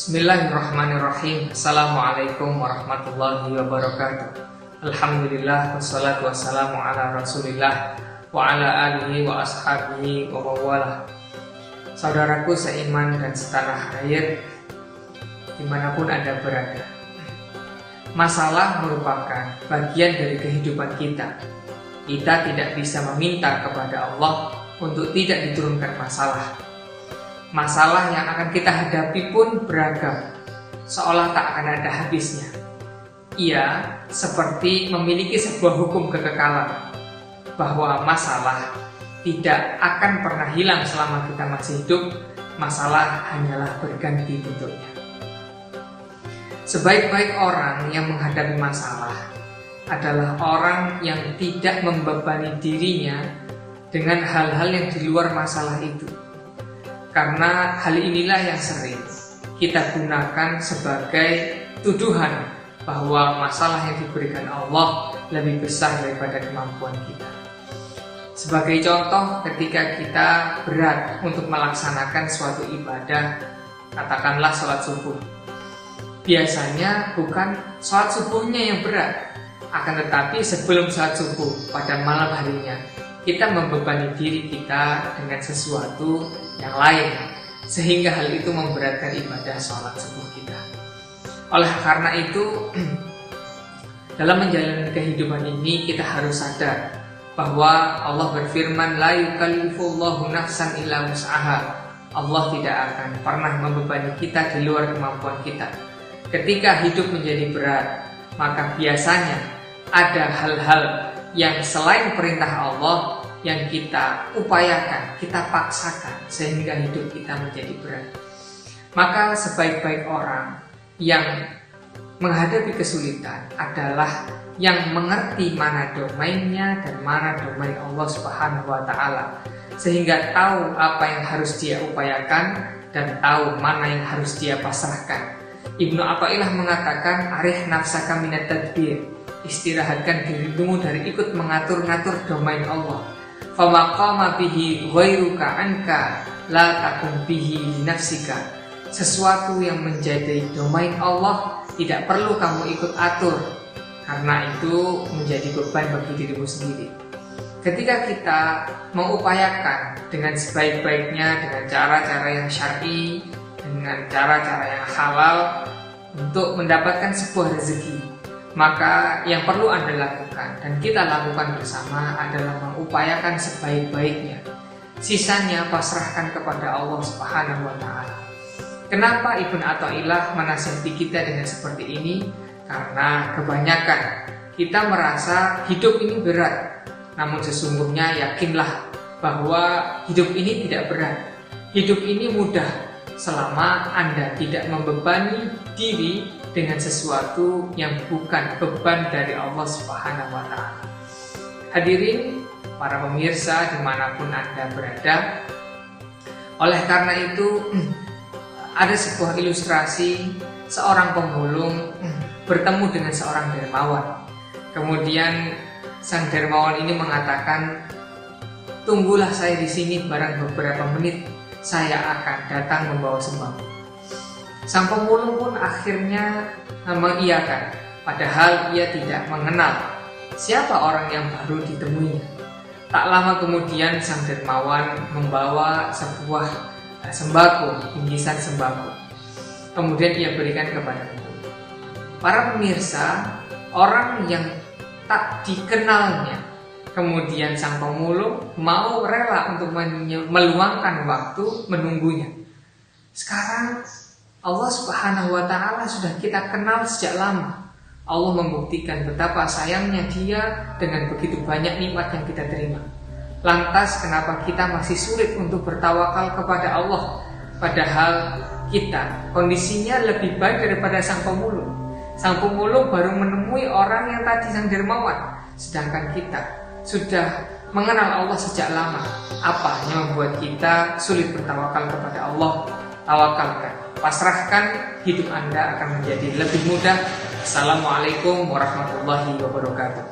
Bismillahirrahmanirrahim. Assalamualaikum warahmatullahi wabarakatuh. Alhamdulillah wassalatu wassalamu ala rasulillah wa ala alihi wa ashabihi wa mawalah. Saudaraku seiman dan setanah air, dimanapun Anda berada, masalah merupakan bagian dari kehidupan kita. Kita tidak bisa meminta kepada Allah untuk tidak diturunkan masalah. Masalah yang akan kita hadapi pun beragam, seolah tak akan ada habisnya. Ia seperti memiliki sebuah hukum kekekalan, bahwa masalah tidak akan pernah hilang selama kita masih hidup. Masalah hanyalah berganti bentuknya. Sebaik-baik orang yang menghadapi masalah adalah orang yang tidak membebani dirinya dengan hal-hal yang di luar masalah itu. Karena hal inilah yang sering kita gunakan sebagai tuduhan bahwa masalah yang diberikan Allah lebih besar daripada kemampuan kita. Sebagai contoh, ketika kita berat untuk melaksanakan suatu ibadah, katakanlah sholat subuh. Biasanya bukan sholat subuhnya yang berat, akan tetapi sebelum sholat subuh pada malam harinya, kita membebani diri kita dengan sesuatu yang lain, sehingga hal itu memberatkan ibadah sholat subuh kita. Oleh karena itu, dalam menjalani kehidupan ini kita harus sadar bahwa Allah berfirman, la yukallifullahu nafsan illa wus'aha. Allah tidak akan pernah membebani kita di luar kemampuan kita. Ketika hidup menjadi berat, maka biasanya ada hal-hal yang selain perintah Allah yang kita upayakan, kita paksakan sehingga hidup kita menjadi berat. Maka sebaik-baik orang yang menghadapi kesulitan adalah yang mengerti mana domainnya dan mana domain Allah Subhanahu wa Ta'ala, sehingga tahu apa yang harus dia upayakan dan tahu mana yang harus dia pasrahkan. Ibnu Athaillah mengatakan, arih nafsaka minat tadbir, istirahatkan dirimu dari ikut mengatur-ngatur domain Allah. Fama qama bihi ghairuka anka la takum bihi nafsika. Sesuatu yang menjadi domain Allah tidak perlu kamu ikut atur, karena itu menjadi beban bagi dirimu sendiri. Ketika kita mengupayakan dengan sebaik-baiknya, dengan cara-cara yang syar'i, dengan cara-cara yang halal untuk mendapatkan sebuah rezeki, maka yang perlu Anda lakukan dan kita lakukan bersama adalah mengupayakan sebaik-baiknya. Sisanya pasrahkan kepada Allah Subhanahu wa Ta'ala. Kenapa Ibnu Athaillah menasihati kita dengan seperti ini? Karena kebanyakan kita merasa hidup ini berat, namun sesungguhnya yakinlah bahwa hidup ini tidak berat. Hidup ini mudah selama Anda tidak membebani diri dengan sesuatu yang bukan beban dari Allah Subhanahu wa Ta'ala. Hadirin para pemirsa dimanapun Anda berada, oleh karena itu ada sebuah ilustrasi seorang pemulung bertemu dengan seorang dermawan. Kemudian sang dermawan ini mengatakan, tunggulah saya di sini barang beberapa menit, saya akan datang membawa sembako. Sang pemulung pun akhirnya mengiyakan, padahal ia tidak mengenal siapa orang yang baru ditemuinya. Tak lama kemudian sang dermawan membawa sebuah sembako, bingkisan sembako. Kemudian ia berikan kepada pemulung. Para pemirsa, orang yang tak dikenalnya, kemudian sang pemulung mau rela untuk meluangkan waktu menunggunya. Sekarang Allah Subhanahu wa Ta'ala sudah kita kenal sejak lama. Allah membuktikan betapa sayangnya Dia dengan begitu banyak nikmat yang kita terima. Lantas kenapa kita masih sulit untuk bertawakal kepada Allah, padahal kita kondisinya lebih baik daripada sang pemulung. Sang pemulung baru menemui orang yang tadi sang dermawan, sedangkan kita sudah mengenal Allah sejak lama. Apa yang membuat kita sulit bertawakal kepada Allah? Tawakalkan, pasrahkan, hidup Anda akan menjadi lebih mudah. Assalamualaikum warahmatullahi wabarakatuh.